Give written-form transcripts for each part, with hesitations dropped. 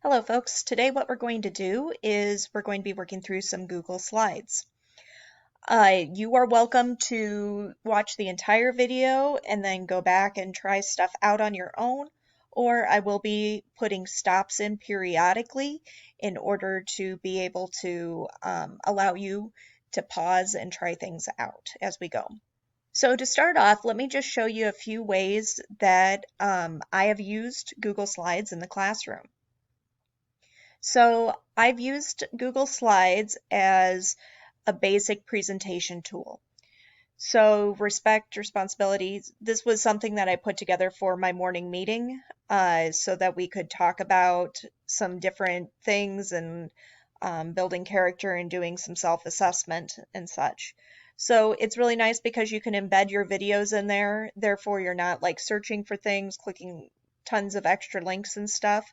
Hello folks, today what we're going to do is we're going to be working through some Google Slides. You are welcome to watch the entire video and then go back and try stuff out on your own, or I will be putting stops in periodically in order to be able to allow you to pause and try things out as we go. So to start off, let me just show you a few ways that I have used Google Slides in the classroom. So I've used Google Slides as a basic presentation tool. So respect, responsibilities, this was something that I put together for my morning meeting so that we could talk about some different things and building character and doing some self-assessment and such. So it's really nice because you can embed your videos in there. Therefore, you're not like searching for things, clicking tons of extra links and stuff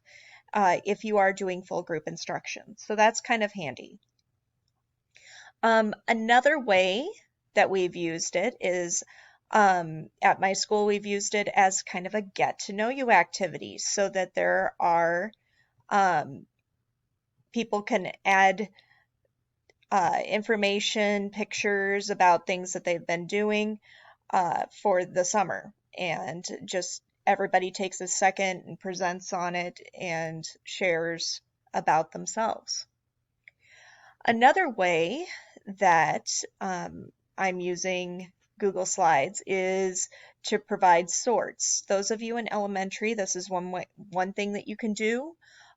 if you are doing full group instruction. So that's kind of handy. Another way that we've used it is at my school, we've used it as kind of a get to know you activity so that there are people can add information, pictures about things that they've been doing for the summer. And just everybody takes a second and presents on it and shares about themselves. Another way that I'm using Google Slides is to provide sorts. Those of you in elementary, this is one thing that you can do.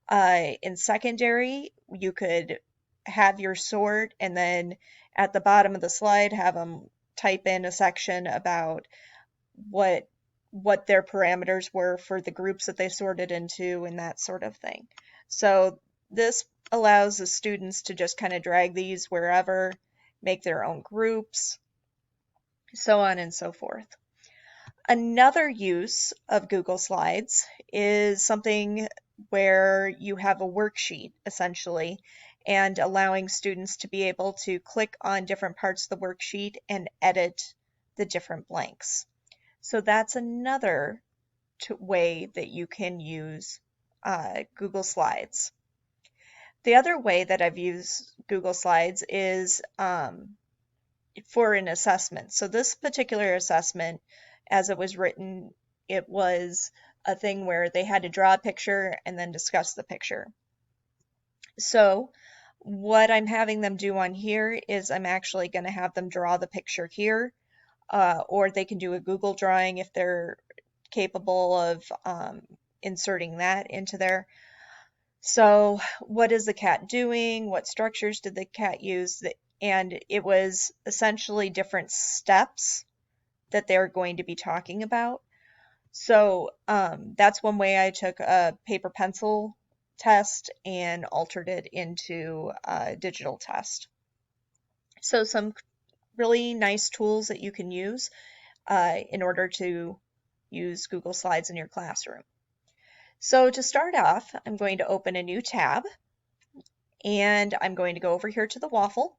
In secondary, you could have your sort and then at the bottom of the slide have them type in a section about what their parameters were for the groups that they sorted into and that sort of thing. So this allows the students to just kind of drag these wherever, make their own groups, so on and so forth. Another use of Google Slides is something where you have a worksheet essentially and allowing students to be able to click on different parts of the worksheet and edit the different blanks. So that's another way that you can use Google Slides. The other way that I've used Google Slides is for an assessment. So this particular assessment, as it was written, it was a thing where they had to draw a picture and then discuss the picture. So what I'm having them do on here is I'm actually going to have them draw the picture here, or they can do a Google drawing if they're capable of inserting that into there. So what is the cat doing? What structures did the cat use? And it was essentially different steps that they're going to be talking about. So that's one way I took a paper pencil test and altered it into a digital test. So some really nice tools that you can use in order to use Google Slides in your classroom. So to start off, I'm going to open a new tab and I'm going to go over here to the waffle.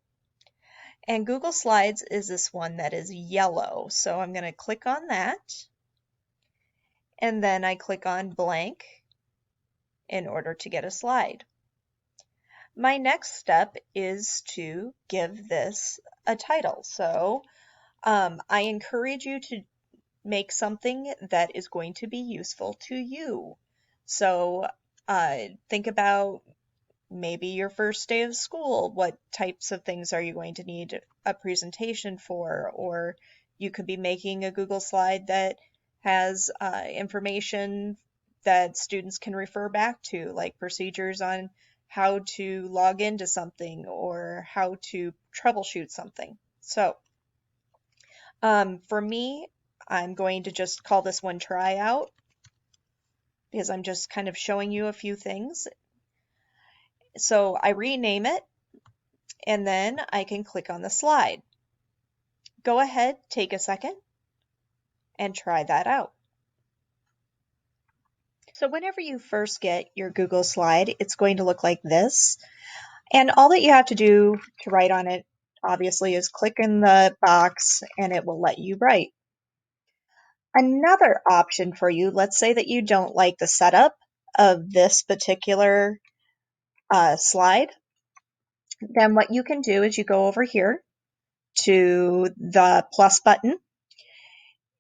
And Google Slides is this one that is yellow. So I'm going to click on that. And then I click on blank in order to get a slide. My next step is to give this a title. So I encourage you to make something that is going to be useful to you. So think about maybe your first day of school. What types of things are you going to need a presentation for? Or you could be making a Google slide that has information that students can refer back to, like procedures on how to log into something or how to troubleshoot something. So for me, I'm going to just call this one tryout because I'm just kind of showing you a few things. So I rename it and then I can click on the slide. Go ahead, take a second and try that out. So whenever you first get your Google slide, it's going to look like this. And all that you have to do to write on it, obviously, is click in the box and it will let you write. Another option for you, let's say that you don't like the setup of this particular slide, then what you can do is you go over here to the plus button,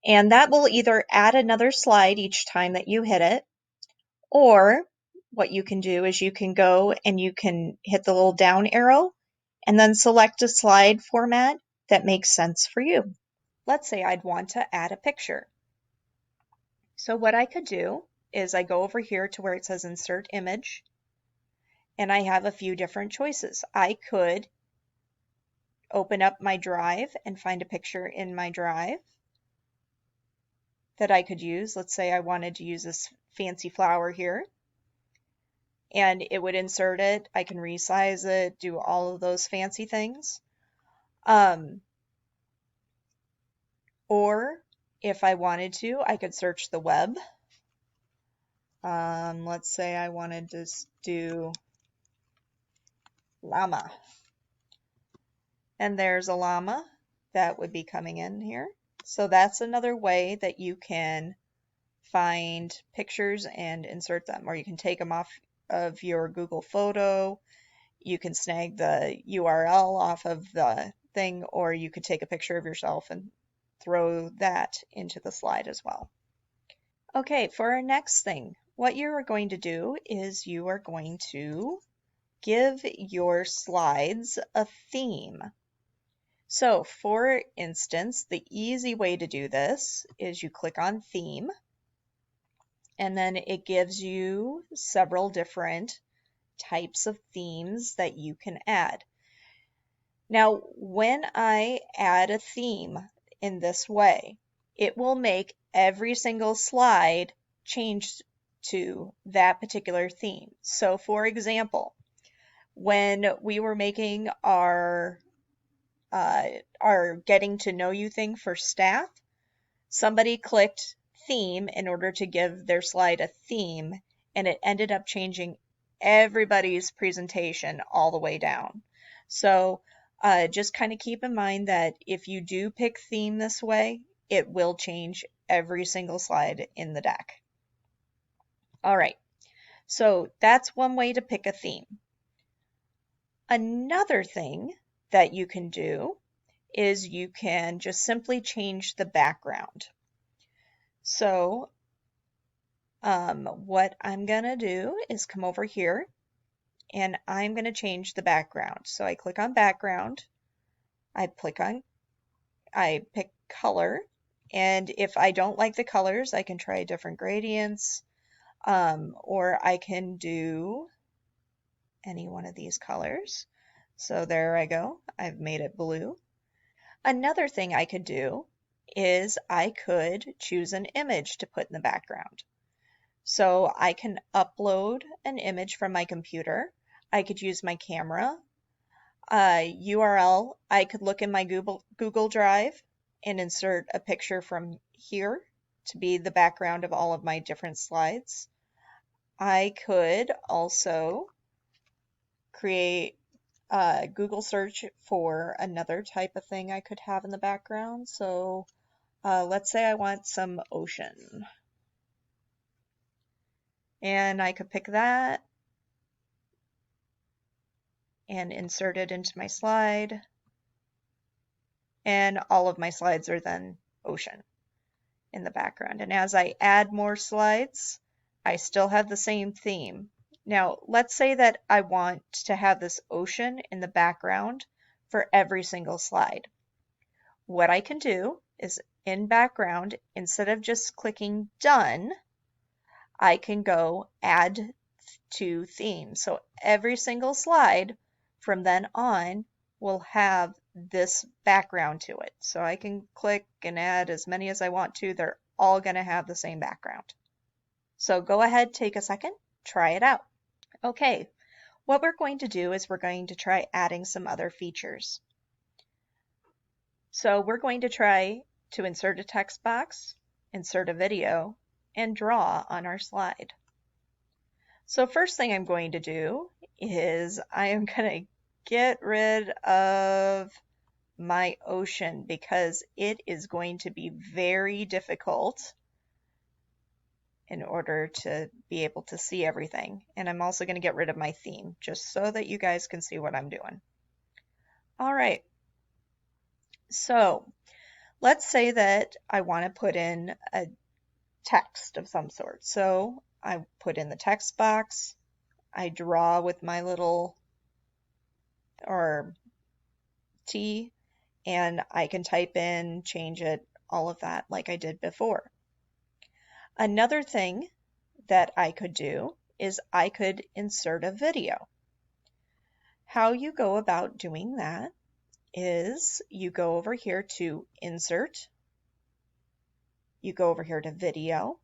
and that will either add another slide each time that you hit it, or what you can do is you can go and you can hit the little down arrow and then select a slide format that makes sense for you. Let's say I'd want to add a picture. So what I could do is I go over here to where it says Insert Image, and I have a few different choices. I could open up my drive and find a picture in my drive that I could use. Let's say I wanted to use this fancy flower here, and it would insert it. I can resize it, do all of those fancy things. Or if I wanted to, I could search the web. Let's say I wanted to do llama. And there's a llama that would be coming in here. So that's another way that you can find pictures and insert them, or you can take them off of your Google photo. You can snag the URL off of the thing, or you could take a picture of yourself and throw that into the slide as well. Okay, for our next thing, what you are going to do is you are going to give your slides a theme. So for instance, the easy way to do this is you click on Theme, and then it gives you several different types of themes that you can add. Now, when I add a theme in this way, it will make every single slide change to that particular theme. So for example, when we were making our getting to know you thing for staff, somebody clicked theme in order to give their slide a theme, and it ended up changing everybody's presentation all the way down. So just kind of keep in mind that if you do pick theme this way, it will change every single slide in the deck. All right, so that's one way to pick a theme. Another thing that you can do is you can just simply change the background. So what I'm gonna do is come over here and I'm gonna change the background. So I click on background, I pick color, and if I don't like the colors, I can try different gradients, or I can do any one of these colors. So there I go, I've made it blue. Another thing I could do is I could choose an image to put in the background. So I can upload an image from my computer. I could use my camera. URL, I could look in my Google Drive and insert a picture from here to be the background of all of my different slides. I could also create a Google search for another type of thing I could have in the background. So let's say I want some ocean. And I could pick that and insert it into my slide. And all of my slides are then ocean in the background. And as I add more slides, I still have the same theme. Now, let's say that I want to have this ocean in the background for every single slide. What I can do is in background, instead of just clicking done, I can go add to theme. So every single slide from then on will have this background to it. So I can click and add as many as I want to. They're all going to have the same background. So go ahead, take a second, try it out. Okay, what we're going to do is we're going to try adding some other features. So we're going to try to insert a text box, insert a video, and draw on our slide. So first thing I'm going to do is I am going to get rid of my ocean because it is going to be very difficult in order to be able to see everything. And I'm also going to get rid of my theme just so that you guys can see what I'm doing. All right, so let's say that I want to put in a text of some sort. So I put in the text box, I draw with my little or T, and I can type in, change it, all of that like I did before. Another thing that I could do is I could insert a video. How you go about doing that is you go over here to Insert, you go over here to Video,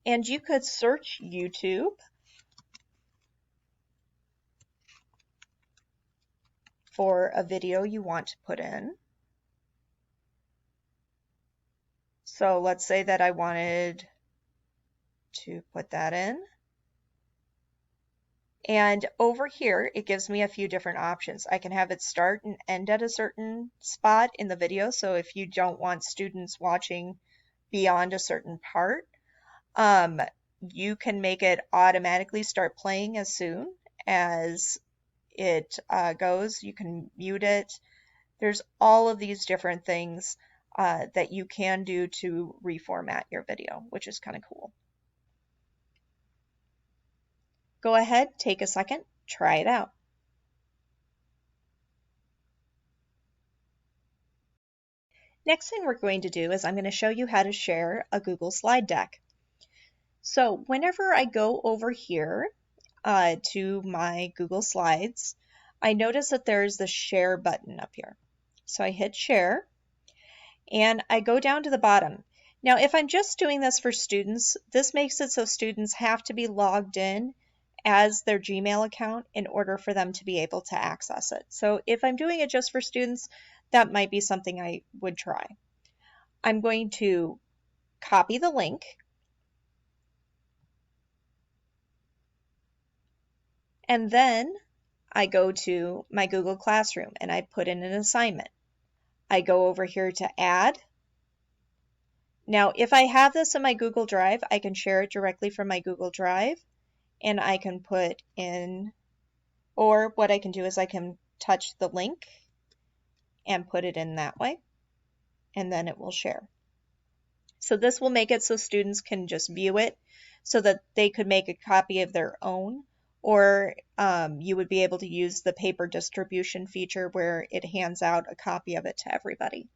and you could search YouTube for a video you want to put in. So let's say that I wanted to put that in. And over here, it gives me a few different options. I can have it start and end at a certain spot in the video. So if you don't want students watching beyond a certain part, you can make it automatically start playing as soon as it goes. You can mute it. There's all of these different things that you can do to reformat your video, which is kind of cool. Go ahead, take a second, try it out. Next thing we're going to do is I'm going to show you how to share a Google slide deck. So whenever I go over here to my Google Slides, I notice that there's the share button up here. So I hit share and I go down to the bottom. Now, if I'm just doing this for students, this makes it so students have to be logged in as their Gmail account in order for them to be able to access it. So if I'm doing it just for students, that might be something I would try. I'm going to copy the link and then I go to my Google Classroom and I put in an assignment. I go over here to add. Now, if I have this in my Google Drive, I can share it directly from my Google Drive and I can put in, or what I can do is I can touch the link and put it in that way, and then it will share. So this will make it so students can just view it so that they could make a copy of their own, or you would be able to use the paper distribution feature where it hands out a copy of it to everybody.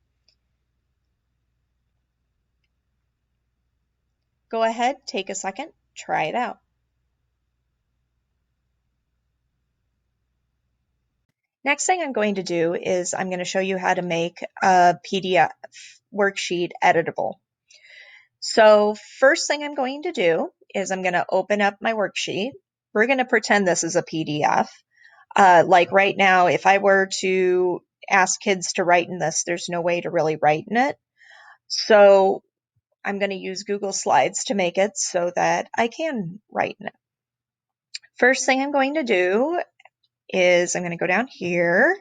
Go ahead, take a second, try it out. Next thing I'm going to do is I'm going to show you how to make a PDF worksheet editable. So first thing I'm going to do is I'm going to open up my worksheet. We're going to pretend this is a PDF. Like right now, if I were to ask kids to write in this, there's no way to really write in it. So I'm going to use Google Slides to make it so that I can write in it. First thing I'm going to do is I'm going to go down here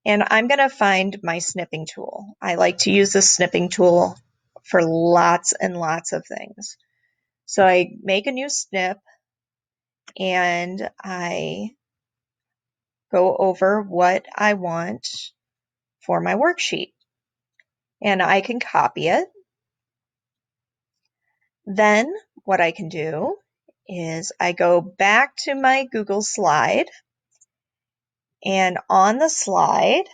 and I'm going to find my snipping tool. I like to use this snipping tool for lots and lots of things. So I make a new snip and I go over what I want for my worksheet. And I can copy it. Then what I can do is I go back to my Google slide and on the slide,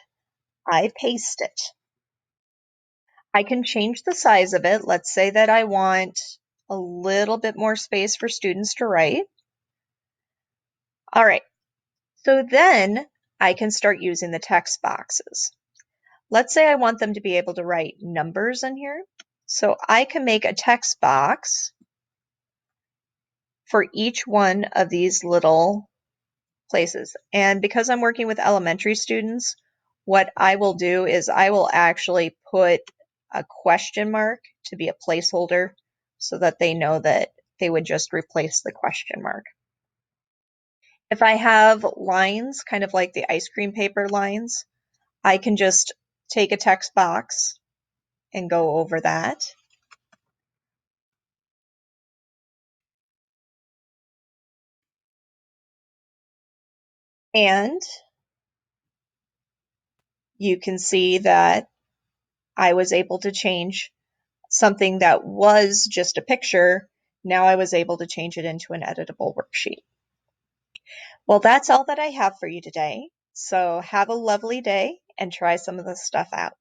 I paste it. I can change the size of it. Let's say that I want a little bit more space for students to write. All right, so then I can start using the text boxes. Let's say I want them to be able to write numbers in here. So I can make a text box for each one of these little places. And because I'm working with elementary students, what I will do is I will actually put a question mark to be a placeholder so that they know that they would just replace the question mark. If I have lines, kind of like the ice cream paper lines, I can just take a text box and go over that. And you can see that I was able to change something that was just a picture. Now I was able to change it into an editable worksheet. Well, that's all that I have for you today. So have a lovely day and try some of this stuff out.